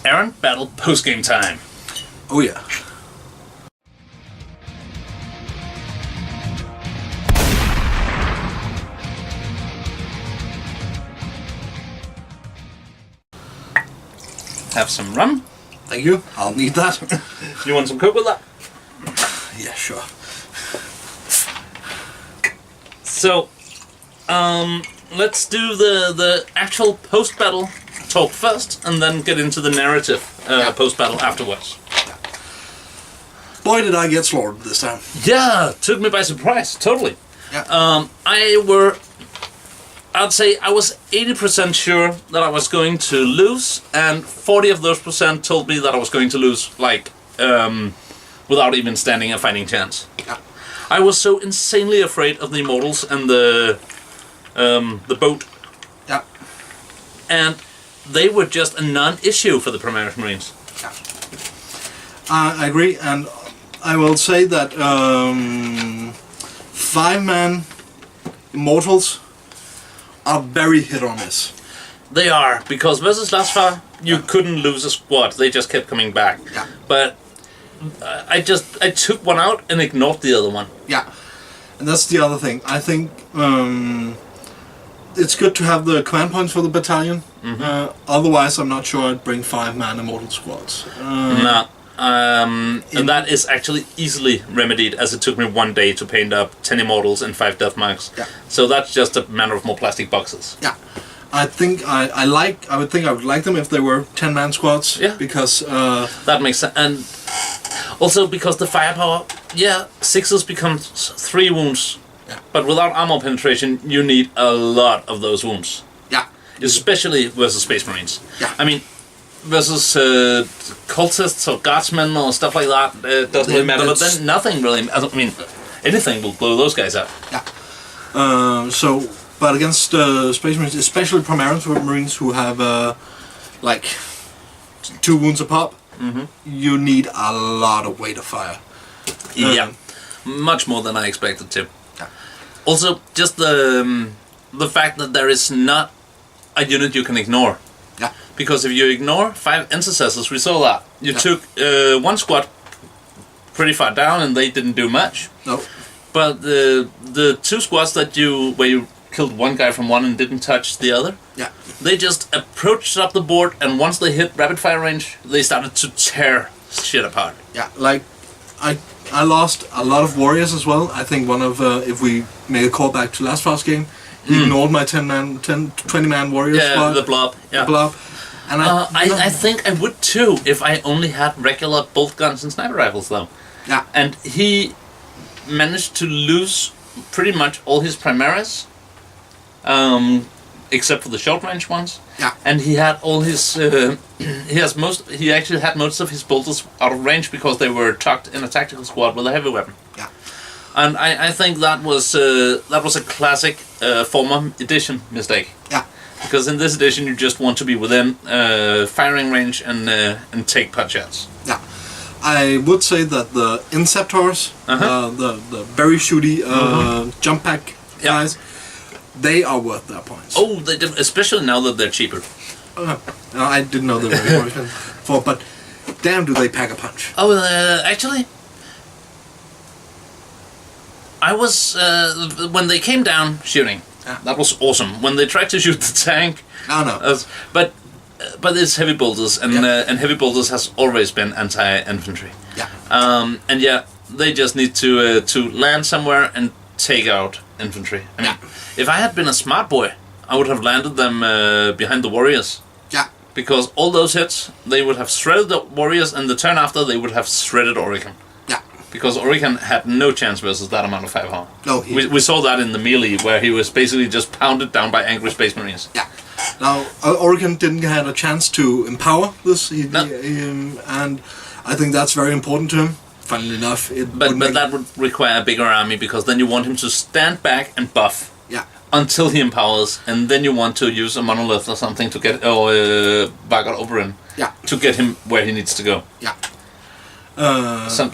Errant battle post-game time. Oh yeah. Have some rum. Thank you. I'll need that. You want some Coke with that? Yeah, sure. So, let's do the actual post-battle talk first, and then get into the narrative post-battle afterwards. Yeah. Boy, did I get slaughtered this time. Yeah, took me by surprise, totally. Yeah. I'd say I was 80% sure that I was going to lose, and 40 of those percent told me that I was going to lose, like, without even standing a fighting chance. Yeah. I was so insanely afraid of the Immortals and the boat. Yeah. And they were just a non-issue for the Primaris Marines. Yeah. I agree, and I will say that 5-man Immortals are very hit or miss. They are, because versus Lasfar, you couldn't lose a squad. They just kept coming back. Yeah. But I took one out and ignored the other one. Yeah, and that's the other thing. I think it's good to have the command points for the battalion. Mm-hmm. Otherwise, I'm not sure I'd bring 5-man Immortal squads. No. And that is actually easily remedied, as it took me 1 day to paint up 10 Immortals and 5 Death Marks. Yeah. So that's just a matter of more plastic boxes. Yeah. I think I would like them if they were 10-man squads. Yeah. Because that makes sense. And also because the firepower, 6s becomes 3 wounds. Yeah. But without armor penetration, you need a lot of those wounds. Yeah. Especially versus Space Marines. Yeah. I mean, versus cultists or guardsmen or stuff like that, it doesn't really matter. But then nothing really. I mean, anything will blow those guys up. Yeah. But against Space Marines, especially Primaris Marines who have like 2 wounds a pop, you need a lot of weight of fire. Yeah, much more than I expected to. Yeah. Also, just the fact that there is not a unit you can ignore. Yeah. Because if you ignore 5 intercessors, we saw that. You took 1 squad pretty far down and they didn't do much. No. But the 2 squads where you killed 1 guy from one and didn't touch the other, they just approached up the board, and once they hit rapid fire range, they started to tear shit apart. Yeah, like I lost a lot of warriors as well. I think one of if we make a callback to last fast game, he ignored my 20-man warrior squad. The blob. Yeah. The blob. And I think I would too if I only had regular bolt guns and sniper rifles though. Yeah. And he managed to lose pretty much all his Primaris, except for the short range ones. Yeah. And he had all his he actually had most of his bolters out of range because they were tucked in a tactical squad with a heavy weapon. Yeah. And I think that was a classic former edition mistake. Yeah. Because in this edition you just want to be within firing range and take pot shots. Yeah. I would say that the Inceptors, the very shooty jump pack guys, they are worth their points. Oh, they do, especially now that they're cheaper. I didn't know they were more expensive, but damn, do they pack a punch? Oh, actually, I was when they came down shooting. That was awesome. When they tried to shoot the tank, but it's heavy bolters, and heavy bolters has always been anti-infantry. Yeah. And they just need to land somewhere and take out infantry. I mean, if I had been a smart boy, I would have landed them behind the warriors. Yeah. Because all those hits, they would have shredded the warriors, and the turn after, they would have shredded Orican. Yeah. Because Orican had no chance versus that amount of firepower. No, we saw that in the melee, where he was basically just pounded down by angry Space Marines. Yeah. Now, Orican didn't have a chance to empower this, and I think that's very important to him. Funnily enough, but that would require a bigger army, because then you want him to stand back and buff. Yeah. Until he empowers, and then you want to use a monolith or something to get Vargot Oberyn. Yeah. To get him where he needs to go. Yeah. Some.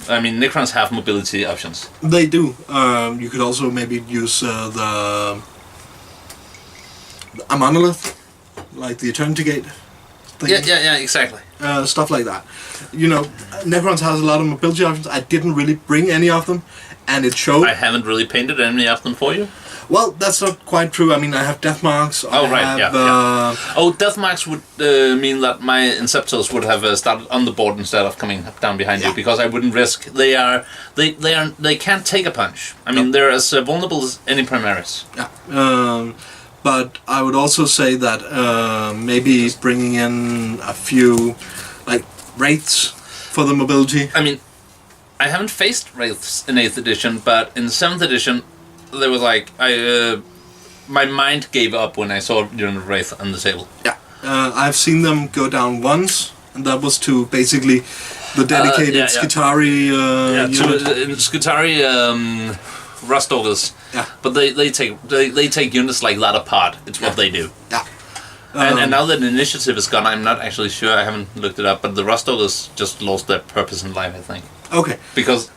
I mean, Necrons have mobility options. They do. You could also maybe use a monolith, like the Eternity Gate. things. Yeah, exactly. Stuff like that. Necrons has a lot of mobility options. I didn't really bring any of them, and it showed. I haven't really painted any of them for you. Well, that's not quite true. I mean, I have death marks. Death marks would mean that my Inceptors would have started on the board instead of coming down behind you, because I wouldn't risk. They can't take a punch. I mean, they're as vulnerable as any Primaris. Yeah. But I would also say that maybe bringing in a few wraiths for the mobility. I mean, I haven't faced wraiths in 8th edition, but in 7th edition. There was my mind gave up when I saw Unit Wraith on the table. Yeah, I've seen them go down once, and that was to basically the dedicated Skitari unit. Skitari Rustalkers. Yeah, but they take units like that apart. It's what they do. Yeah, and now that the initiative is gone, I'm not actually sure. I haven't looked it up, but the Rustalkers just lost their purpose in life, I think. Okay. Because,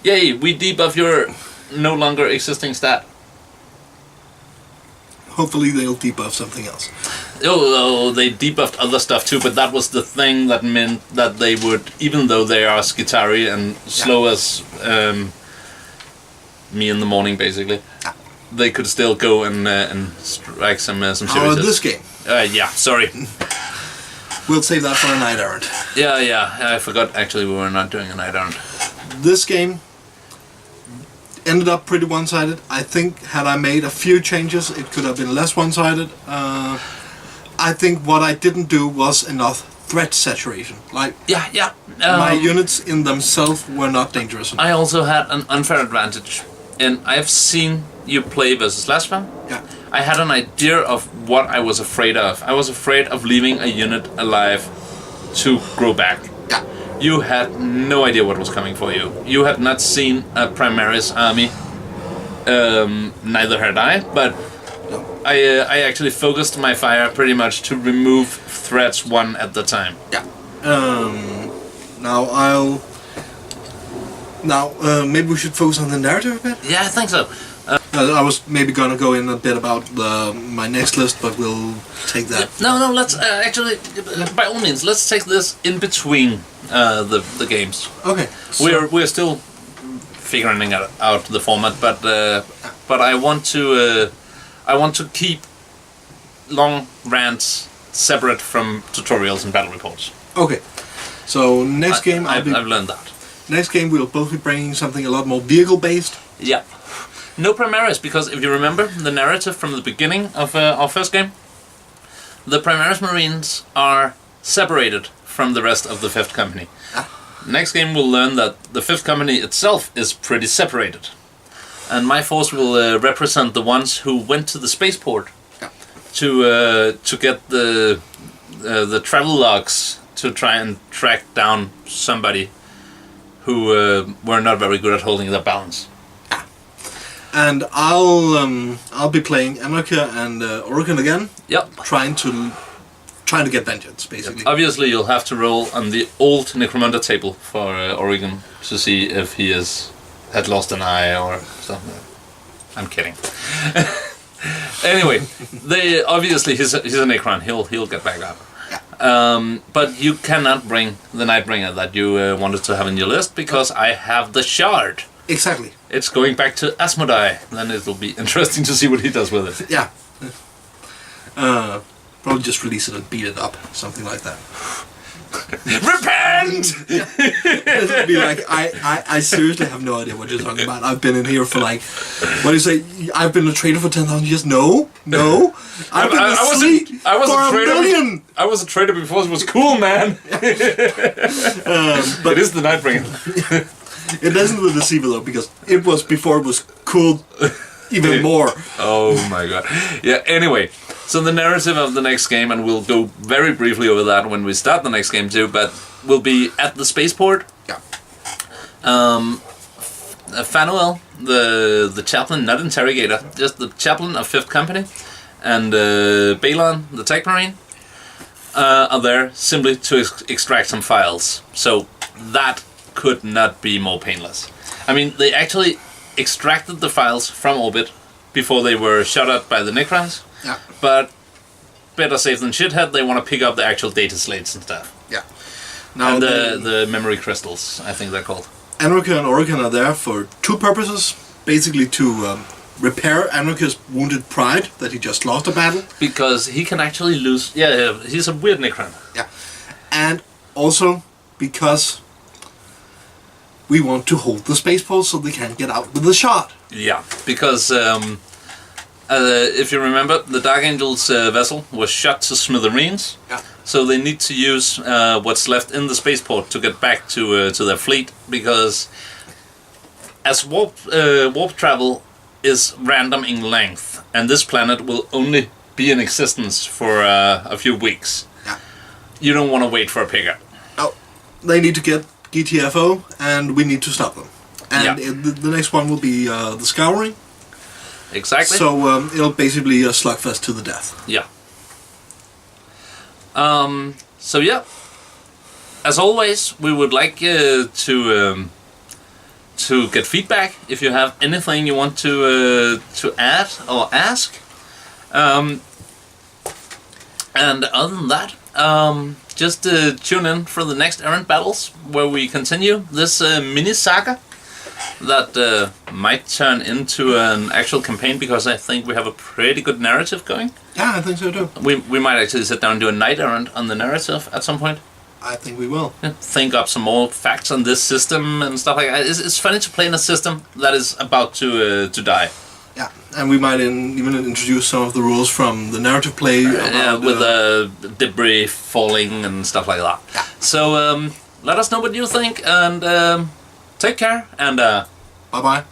we debuff your no longer existing stat. Hopefully they'll debuff something else. Oh, they debuffed other stuff too, but that was the thing that meant that they would, even though they are Skitari and slow as me in the morning, basically, they could still go and strike some serious. This game. Sorry. We'll save that for a Night Errant. Yeah, I forgot actually we were not doing a Night Errant. This game ended up pretty one-sided. I think had I made a few changes, it could have been less one-sided. I think what I didn't do was enough threat saturation. My units in themselves were not dangerous enough. I also had an unfair advantage, and I've seen you play versus Lashvan. Yeah. I had an idea of what I was afraid of. I was afraid of leaving a unit alive to grow back. Yeah. You had no idea what was coming for you. You had not seen a Primaris army. Neither had I, but I actually focused my fire pretty much to remove threats one at the time. Yeah. Maybe we should focus on the narrative a bit? Yeah, I think so. I was maybe gonna go in a bit about my next list, but we'll take that. No. Let's actually, by all means, let's take this in between the games. Okay. So we're still figuring out the format, but I want to keep long rants separate from tutorials and battle reports. Okay. So next game, I've learned that. Next game, we'll both be bringing something a lot more vehicle based. Yeah. No Primaris, because if you remember the narrative from the beginning of our first game, the Primaris Marines are separated from the rest of the 5th Company. Next game we'll learn that the 5th Company itself is pretty separated. And my force will represent the ones who went to the spaceport to get the travel logs to try and track down somebody who were not very good at holding their balance. And I'll be playing Anarcha and Oregon again. Yep. Trying to get vengeance, basically. Yep. Obviously, you'll have to roll on the old Necromunda table for Oregon to see if he had lost an eye or something. I'm kidding. Anyway, obviously he's a Necron. He'll get back up. Yeah. But you cannot bring the Nightbringer that you wanted to have in your list because I have the Shard. Exactly. It's going back to Asmodai. Then it'll be interesting to see what he does with it. Yeah. Probably just release it and beat it up, something like that. Repent! It'll be like, I seriously have no idea what you're talking about. I've been in here for what do you say? I've been a trader for 10,000 years. No. I've been asleep for a million. I was a trader before it was cool, man. But it is the Nightbringer. It isn't the Deceiver though, because it was before it was cool even more. Oh my god. Yeah, anyway. So the narrative of the next game, and we'll go very briefly over that when we start the next game too, but we'll be at the spaceport. Yeah. Fanuel, the chaplain, not interrogator, just the chaplain of 5th Company, and Balon, the tech marine, are there simply to extract some files. So that could not be more painless. I mean, they actually extracted the files from orbit before they were shot at by the Necrons. Yeah. But better safe than shithead. They want to pick up the actual data slates and stuff. Yeah. Now and the memory crystals, I think they're called. Anarcha and Orokin are there for two purposes. Basically to repair Anarcha's wounded pride that he just lost a battle. Because he can actually lose... Yeah, he's a weird Necron. Yeah. And also because we want to hold the spaceport so they can't get out with the shot. Yeah, because if you remember, the Dark Angel's vessel was shot to smithereens. Yeah. So they need to use what's left in the spaceport to get back to their fleet, because as warp travel is random in length, and this planet will only be in existence for a few weeks. Yeah. You don't want to wait for a pickup. No, they need to get GTFO, and we need to stop them. And the next one will be the Scouring. Exactly. So it'll basically be a slugfest to the death. Yeah. So yeah. As always, we would like to get feedback if you have anything you want to add or ask. And other than that, just tune in for the next Errant battles, where we continue this mini saga that might turn into an actual campaign, because I think we have a pretty good narrative going. Yeah, I think so too. We might actually sit down and do a night errand on the narrative at some point. I think we will. Yeah, think up some more facts on this system and stuff like that. It's funny to play in a system that is about to die. Yeah, and we might even introduce some of the rules from the narrative play. About, with debris falling and stuff like that. Yeah. So let us know what you think, and take care, and bye-bye.